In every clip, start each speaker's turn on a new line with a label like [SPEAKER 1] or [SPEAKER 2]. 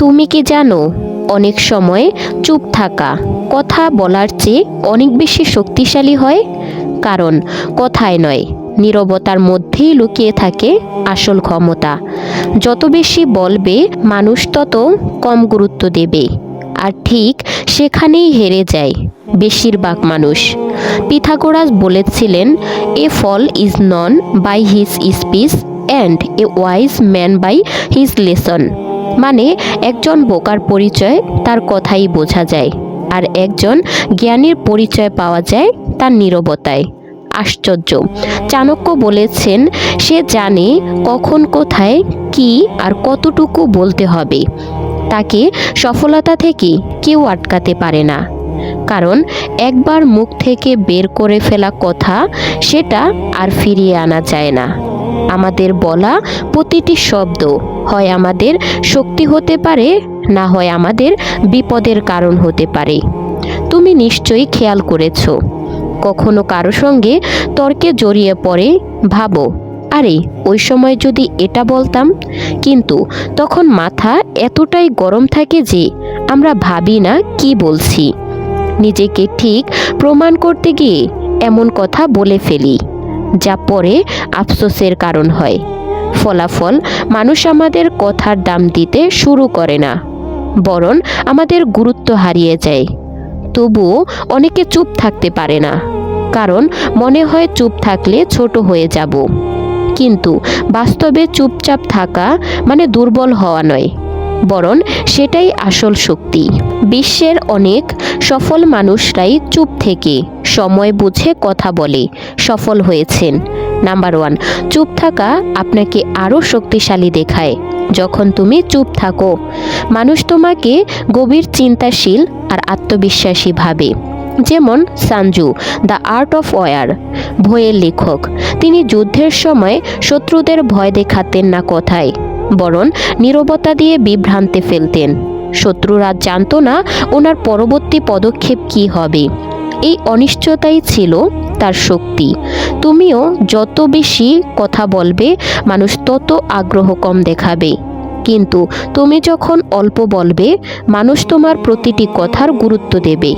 [SPEAKER 1] তুমি কি জানো, অনেক সময় চুপ থাকা কথা বলার চেয়ে অনেক বেশি শক্তিশালী হয়। কারণ কথায় নয়, নীরবতার মধ্যেই লুকিয়ে থাকে আসল ক্ষমতা। যত বেশি বলবে মানুষ তত কম গুরুত্ব দেবে, আর ঠিক সেখানেই হেরে যায় বেশিরভাগ মানুষ। পিথাগোরাস বলেছিলেন, a fool is known by his speech and a wise man by his lesson. মানে একজন বোকার পরিচয় তার কথাই বোঝা যায়, আর একজন জ্ঞানীর পরিচয় পাওয়া যায় তার নীরবতায়। আশ্চর্য! চাণক্য বলেছেন, সে জানে কখন কোথায় কি আর কতটুকু বলতে হবে। তাকে সফলতা থেকে কেউ আটকাতে পারে না, কারণ একবার মুখ থেকে বের করে ফেলা কথা সেটা আর ফিরিয়ে আনা যায় না। আমাদের বলা প্রতিটি শব্দ হয় আমাদের শক্তি হতে পারে, না হয় আমাদের বিপদের কারণ হতে পারে। তুমি নিশ্চয়ই খেয়াল করেছো, কখনো কারো সঙ্গে তর্কে জড়িয়ে পড়ে ভাবো, আরে ওই সময় যদি এটা বলতাম। কিন্তু তখন মাথা এতটাই গরম থাকে যে আমরা ভাবি না কি বলছি। নিজেকে ঠিক প্রমাণ করতে গিয়ে এমন কথা বলে ফেলি, যা পরে আফসোসের কারণ হয়। ফলাফল, মানুষ আমাদের কথার দাম দিতে শুরু করে না, বরং আমাদের গুরুত্ব হারিয়ে যায়। তবুও অনেকে চুপ থাকতে পারে না, কারণ মনে হয় চুপ থাকলে ছোট হয়ে যাব। কিন্তু বাস্তবে চুপচাপ থাকা মানে দুর্বল হওয়া নয়, বরং সেটাই আসল শক্তি। বিশ্বের অনেক সফল মানুষরাই চুপ থেকে সময় বুঝে কথা বলে সফল হয়েছেন। নাম্বার 1, চুপ থাকা আপনাকে আরও শক্তিশালী দেখায়। যখন তুমি চুপ থাকো, মানুষ তোমাকে গভীর চিন্তাশীল আর আত্মবিশ্বাসী ভাবে। যেমন Sun Tzu the Art of War বইয়ের লেখক, তিনি যুদ্ধের সময় শত্রুদের ভয় দেখাতেন না কথায়, বরং নীরবতা দিয়ে বিভ্রান্তে ফেলতেন। শত্রুরা জানতো না ওনার পরবর্তী পদক্ষেপ কী হবে। এই অনিশ্চয়তাই ছিল তার শক্তি। তুমিও যত বেশি কথা বলবে, মানুষ তত আগ্রহ কম দেখাবে। কিন্তু তুমি যখন অল্প বলবে, মানুষ তোমার প্রতিটি কথার গুরুত্ব দেবে।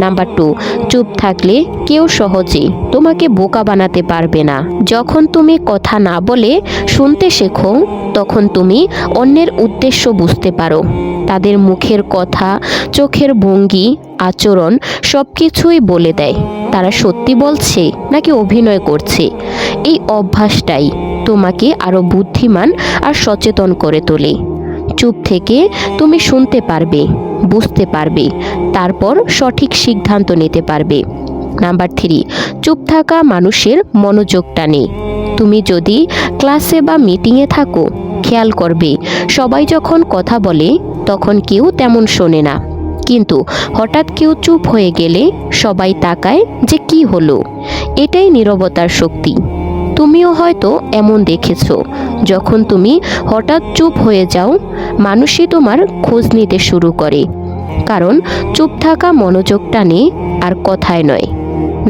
[SPEAKER 1] নাম্বার 2, চুপ থাকলে কেউ সহজে তোমাকে বোকা বানাতে পারবে না। যখন তুমি কথা না বলে শুনতে শেখো, তখন তুমি অন্যের উদ্দেশ্য বুঝতে পারো। তাদের মুখের কথা, চোখের ভঙ্গি, আচরণ সব কিছুই বলে দেয় তারা সত্যি বলছে নাকি অভিনয় করছে। এই অভ্যাসটাই তোমাকে আরও বুদ্ধিমান আর সচেতন করে তোলে। চুপ থেকে তুমি শুনতে পারবে, বুঝতে পারবে, তারপর সঠিক সিদ্ধান্ত নিতে পারবে। নাম্বার 3, চুপ থাকা মানুষের মনোযোগ টানে। তুমি যদি ক্লাসে বা মিটিংয়ে থাকো, খেয়াল করবে সবাই যখন কথা বলে তখন কেউ তেমন শোনে না, কিন্তু হঠাৎ কেউ চুপ হয়ে গেলে সবাই তাকায় যে কি হলো। এটাই নীরবতার শক্তি। তুমিও হয়তো এমন দেখেছো, যখন তুমি হঠাৎ চুপ হয়ে যাও, মানুষই তোমার খোঁজ নিতে শুরু করে। কারণ চুপ থাকা মনোযোগ টানে, আর কথায় নয়।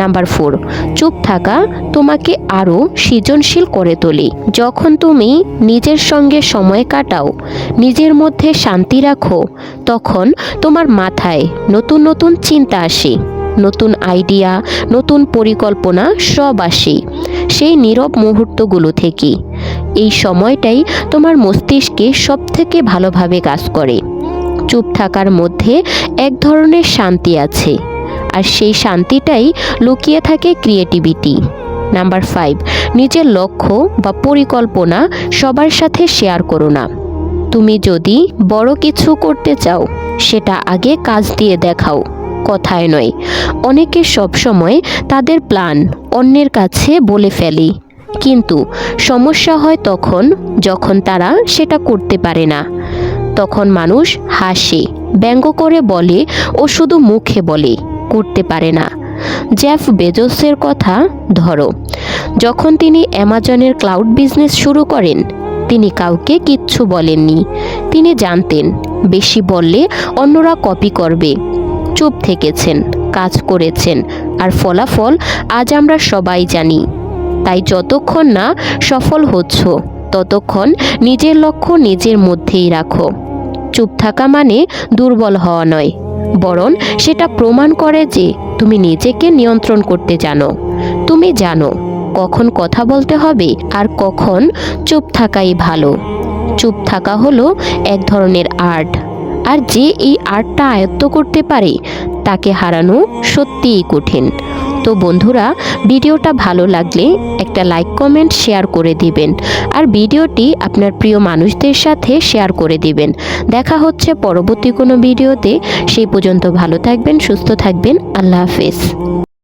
[SPEAKER 1] নাম্বার 4, চুপ থাকা তোমাকে আরও সৃজনশীল করে তোলে। যখন তুমি নিজের সঙ্গে সময় কাটাও, নিজের মধ্যে শান্তি রাখো, তখন তোমার মাথায় নতুন নতুন চিন্তা আসে, নতুন আইডিয়া, নতুন পরিকল্পনা সব আসে সেই নীরব মুহূর্তগুলো থেকে। এই সময়টাই তোমার মস্তিষ্কে সবথেকে ভালোভাবে কাজ করে। চুপ থাকার মধ্যে এক ধরনের শান্তি আছে, আর সেই শান্তিটাই লুকিয়ে থাকে ক্রিয়েটিভিটি। নাম্বার 5, নিজের লক্ষ্য বা পরিকল্পনা সবার সাথে শেয়ার করো না। তুমি যদি বড় কিছু করতে চাও, সেটা আগে কাজ দিয়ে দেখাও, কথায় নয়। অনেকে সবসময় তাদের প্ল্যান অন্যের কাছে বলে ফেলে, কিন্তু সমস্যা হয় তখন যখন তারা সেটা করতে পারে না। তখন মানুষ হাসে, ব্যঙ্গ করে বলে ও শুধু মুখে বলে, করতে পারে না। জেফ বেজোসের কথা ধরো, যখন তিনি অ্যামাজনের ক্লাউড বিজনেস শুরু করেন, তিনি কাউকে কিচ্ছু বলেননি। তিনি জানতেন বেশি বললে অন্যরা কপি করবে। চুপ থেকেছেন, কাজ করেছেন, আর ফলাফল আজ আমরা সবাই জানি। তাই যতক্ষণ না সফল হচ্ছ, ততক্ষণ নিজের লক্ষ্য নিজের মধ্যেই রাখো। চুপ থাকা মানে দুর্বল হওয়া নয়, বরং সেটা প্রমাণ করে যে তুমি নিজেকে নিয়ন্ত্রণ করতে জানো। তুমি জানো কখন কথা বলতে হবে আর কখন চুপ থাকাই ভালো। চুপ থাকা হলো এক ধরনের আর্ট, আর যে এই আর্টটা আয়ত্ত করতে পারে তাকে হারানো সত্যিই কঠিন। তো বন্ধুরা, ভিডিওটা ভালো লাগলে একটা লাইক কমেন্ট শেয়ার করে দিবেন, আর ভিডিওটি আপনার প্রিয় মানুষদের সাথে শেয়ার করে দিবেন। দেখা হচ্ছে পরবর্তী কোনো ভিডিওতে। সেই পর্যন্ত ভালো থাকবেন, সুস্থ থাকবেন। আল্লাহ হাফেজ।